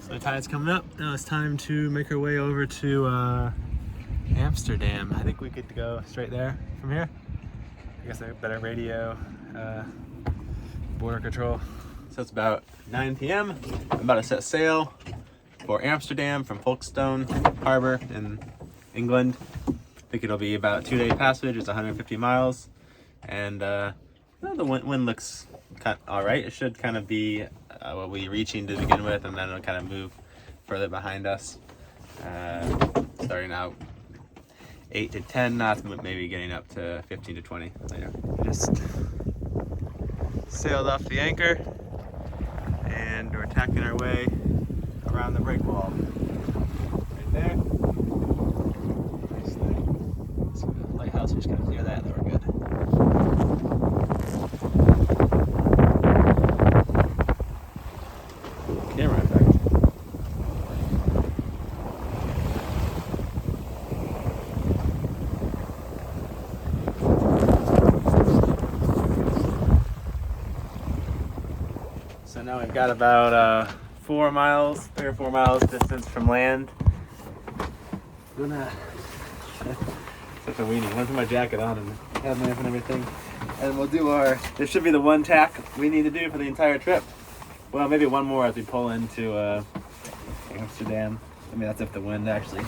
So the tide's coming up. Now it's time to make our way over to Amsterdam. I think we could go straight there from here. I guess a better radio, border control. So it's about 9 p.m. I'm about to set sail for Amsterdam from Folkestone Harbor in England. I think it'll be about a 2-day passage. It's 150 miles. And the wind looks kind of all right. It should kind of be what we're reaching to begin with, and then it'll kind of move further behind us. Starting out 8 to 10 knots, maybe getting up to 15 to 20 later. Just sailed off the anchor, and we're tacking our way around the break wall. Right there. Nice thing. So the lighthouse, just kind of clear that, we're good. Camera effect. So now we've got about 3 or 4 miles distance from land. I'm gonna such a weenie. I'm gonna put my jacket on and have my and everything. And we'll do this should be the one tack we need to do for the entire trip. Well, maybe one more as we pull into Amsterdam. I mean, that's if the wind actually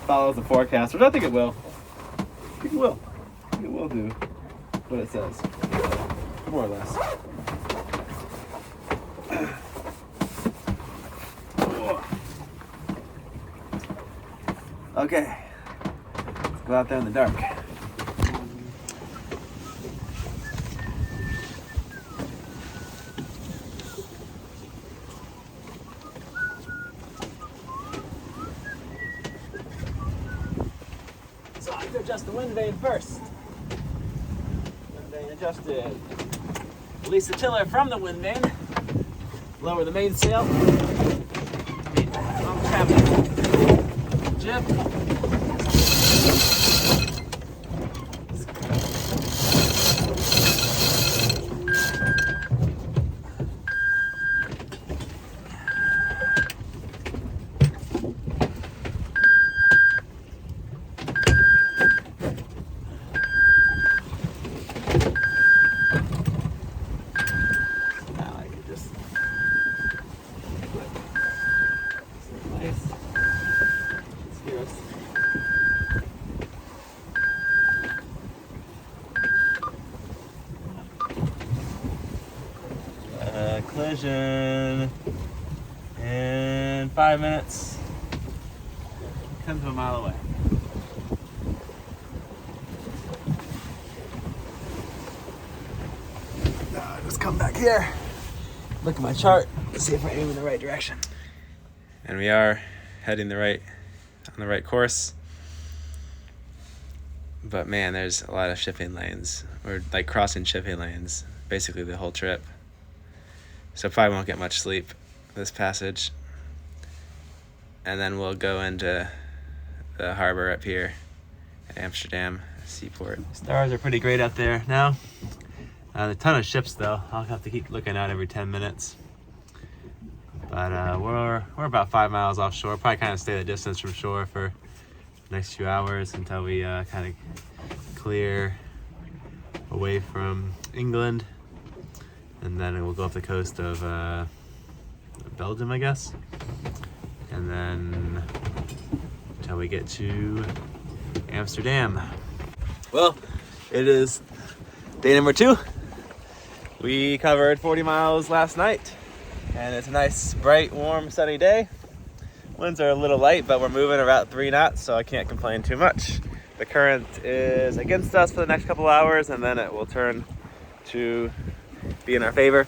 follows the forecast, which I think it will. I think it will. I think it will do what it says, more or less. Okay, let's go out there in the dark. So I have to adjust the wind vane first. Wind vane adjusted. Release the tiller from the wind vane. Lower the mainsail. Untap the jib. Collision in 5 minutes. 10 to a mile away. Now just come back here, look at my chart, see if we're aiming in the right direction. And we are heading on the right course. But man, there's a lot of shipping lanes. We're like crossing shipping lanes basically the whole trip. So probably won't get much sleep this passage. And then we'll go into the harbor up here at Amsterdam seaport. Stars are pretty great up there now. A ton of ships though. I'll have to keep looking out every 10 minutes. But we're about 5 miles offshore. Probably kind of stay the distance from shore for the next few hours until we kind of clear away from England. And then we'll go up the coast of Belgium, I guess. And then until we get to Amsterdam. Well, it is day number 2. We covered 40 miles last night. And it's a nice, bright, warm, sunny day. Winds are a little light, but we're moving about 3 knots, so I can't complain too much. The current is against us for the next couple hours, and then it will turn to be in our favor.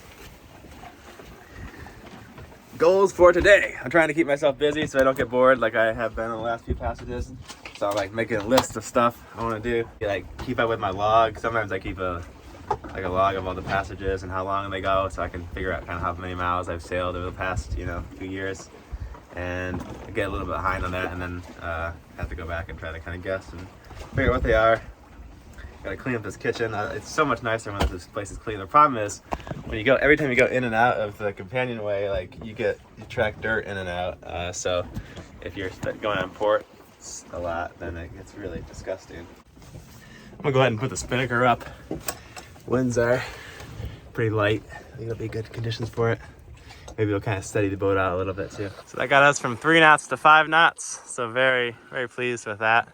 Goals for today. I'm trying to keep myself busy so I don't get bored like I have been on the last few passages. So I'm like making a list of stuff I want to do. Like keep up with my log. Sometimes I keep a log of all the passages and how long they go, so I can figure out kind of how many miles I've sailed over the past few years. And I get a little bit behind on that, and then have to go back and try to kind of guess and figure out what they are. Gotta clean up this kitchen. It's so much nicer when this place is clean. The problem is when you go, every time you go in and out of the companionway, like you track dirt in and out. So if you're going on port a lot, then it gets really disgusting. I'm gonna go ahead and put the spinnaker up. Winds are pretty light. I think it'll be good conditions for it. Maybe it'll kind of steady the boat out a little bit too. So that got us from 3 knots to 5 knots. So very, very pleased with that.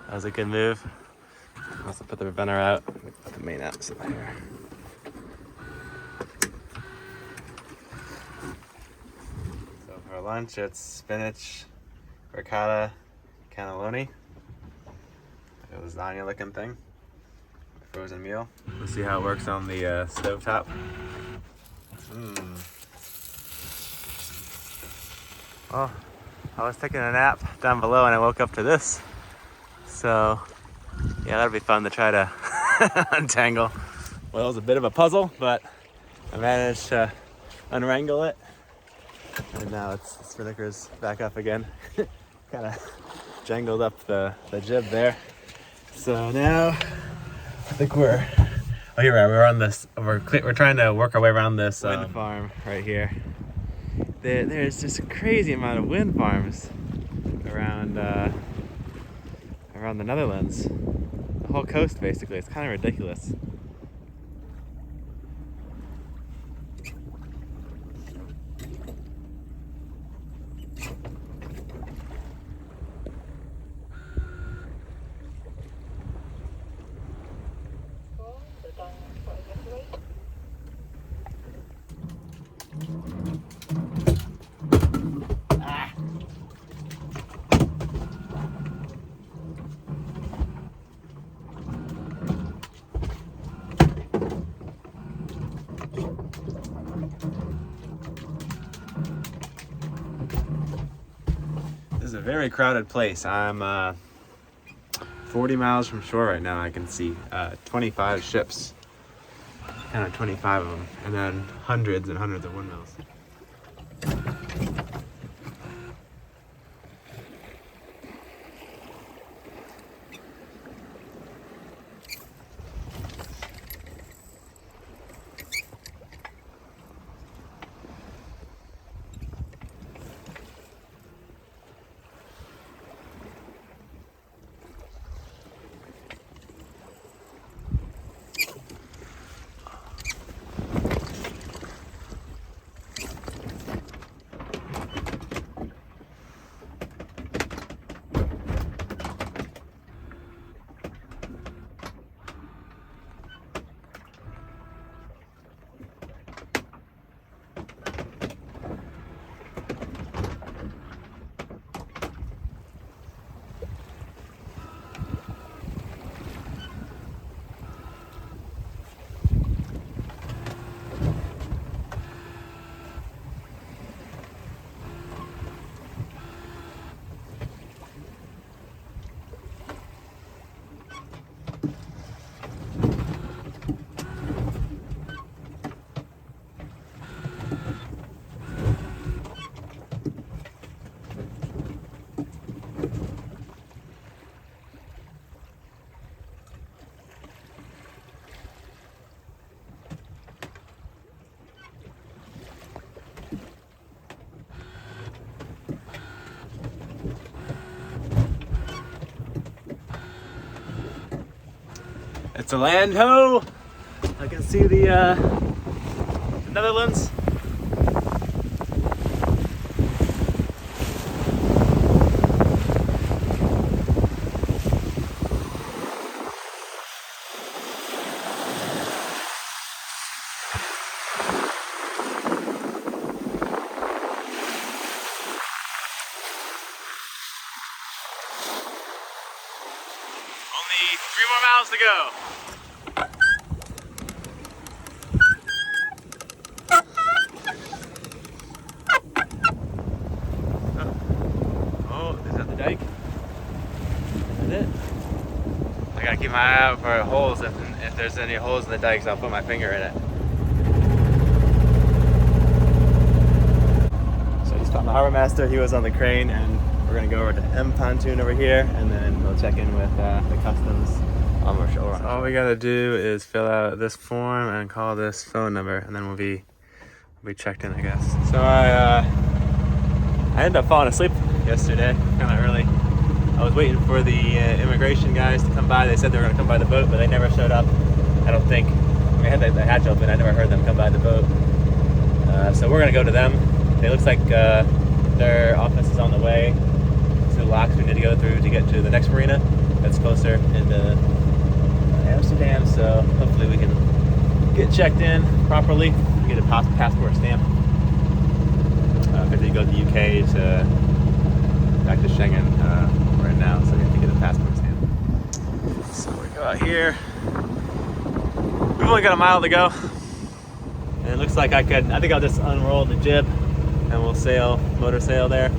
That was a good move. Also put the preventer out. Put the main out here. So for lunch, it's spinach, ricotta, cannelloni. Like a lasagna looking thing. Frozen meal. Let's see how it works on the stovetop. Well, I was taking a nap down below and I woke up to this. So yeah, that'll be fun to try to untangle. Well, it was a bit of a puzzle, but I managed to unwrangle it. And now the spinnaker's back up again. Kind of jangled up the jib there. So now I think we're here we are. We're on this. We're trying to work our way around this wind farm right here. There's just a crazy amount of wind farms around the Netherlands. The whole coast, basically. It's kind of ridiculous. This is a very crowded place. I'm 40 miles from shore right now. I can see 25 ships, kind of 25 of them, and then hundreds and hundreds of windmills. It's a land ho! I can see the Netherlands. Only 3 more miles to go. Oh, is that the dike? Is that it? I gotta keep my eye out for holes. If there's any holes in the dikes, I'll put my finger in it. So I just found the harbor master. He was on the crane, and we're gonna go over to M pontoon over here, and then we'll check in with the customs So all we gotta do is fill out this form and call this phone number, and then we'll be checked in, I guess. So I ended up falling asleep yesterday, kind of early. I was waiting for the immigration guys to come by. They said they were gonna come by the boat, but they never showed up. I don't think. We had the hatch open. I never heard them come by the boat. So we're gonna go to them. It looks like their office is on the way. So the locks we need to go through to get to the next marina that's closer into Amsterdam. So hopefully we can get checked in properly, get a passport stamp. Because you go to the UK to back to Schengen right now, so we have to get a passport stamp. So we go out here. We've only got a mile to go, and it looks like I think I'll just unroll the jib and we'll motor sail there.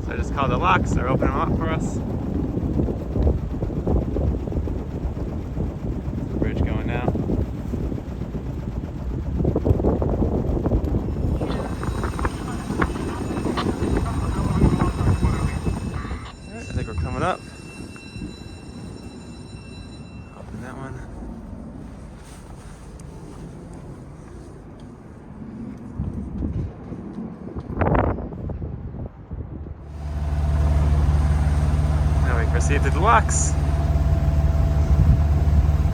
So I just called the locks, they're opening them up for us. There's the bridge going now. Alright, I think we're coming up. Open that one. Proceed to the locks.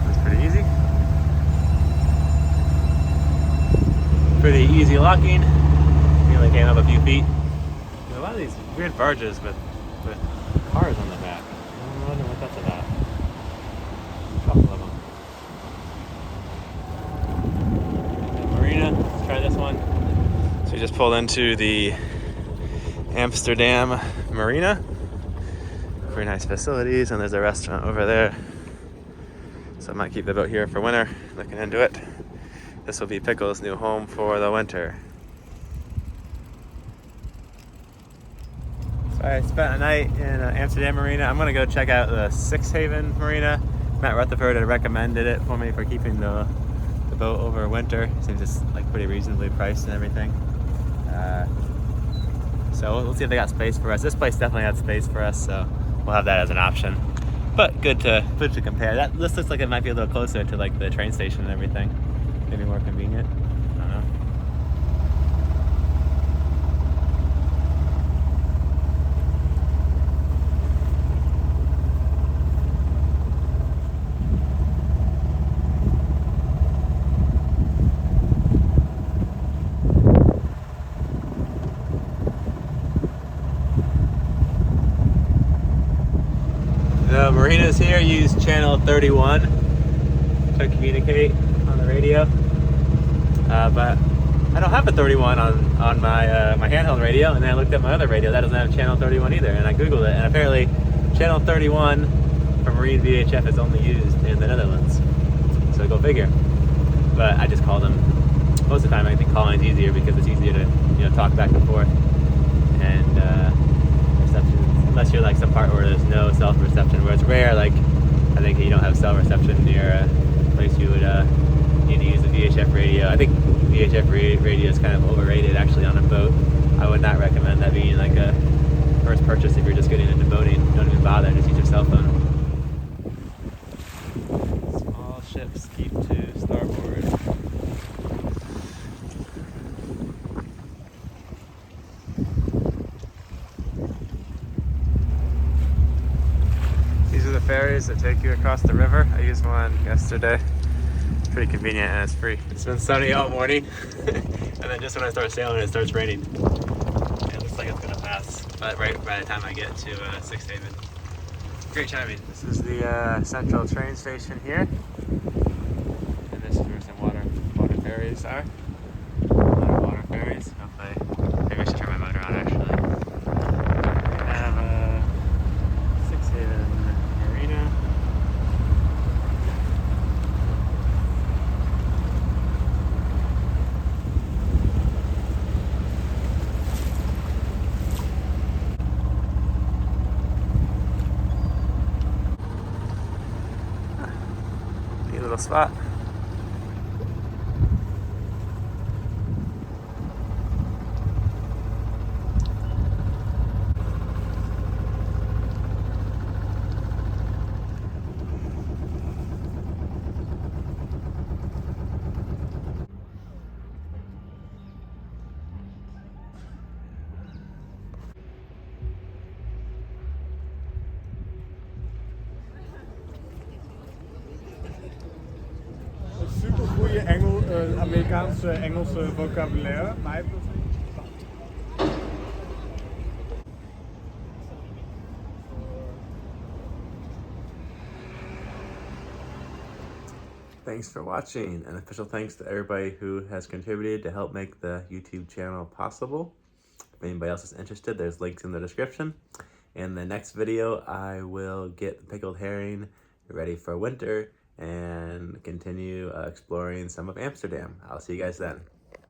That's pretty easy. Pretty easy locking. We only came up a few feet. There's a lot of these weird barges with cars on the back. I wonder what that's about. A couple of them. The marina. Let's try this one. So we just pulled into the Amsterdam marina. Very nice facilities, and there's a restaurant over there. So I might keep the boat here for winter, looking into it. This will be Pickle's new home for the winter. So I spent a night in Amsterdam Marina. I'm gonna go check out the Sixhaven Marina. Matt Rutherford had recommended it for me for keeping the boat over winter. Seems just like pretty reasonably priced and everything. So we'll see if they got space for us. This place definitely had space for us, so we'll have that as an option. But good to compare. This looks like it might be a little closer to like the train station and everything. Maybe more convenient. I don't know. The marinas here use channel 31 to communicate on the radio, but I don't have a 31 on my my handheld radio, and then I looked at my other radio that doesn't have channel 31 either, and I googled it, and apparently channel 31 for Marine VHF is only used in the Netherlands, so go figure. But I just call them. Most of the time I think calling is easier because it's easier to talk back and forth, and reception, unless you're like some part where there's no cell reception, where it's rare, like I think you don't have cell reception near a place you would need to use a VHF radio. I think VHF radio is kind of overrated actually on a boat. I would not recommend that being like a first purchase if you're just getting into boating. Don't even bother, just use your cell phone. Small ships keep to starboard. These are the ferries that take you across the river. I used one yesterday. It's pretty convenient and it's free. It's been sunny all morning, and then just when I start sailing, it starts raining. It looks like it's gonna pass, but right by the time I get to Sixhaven. Great timing. This is the central train station here, and this is where some water ferries are. Water ferries. Hopefully, maybe I should turn my motor on actually. We have Sixhaven Marina. Neat little spot. Amerikaanse Engelse vocabulaire. Thanks for watching, and official thanks to everybody who has contributed to help make the YouTube channel possible. If anybody else is interested, there's links in the description. In the next video, I will get the pickled herring ready for winter and continue exploring some of Amsterdam. I'll see you guys then.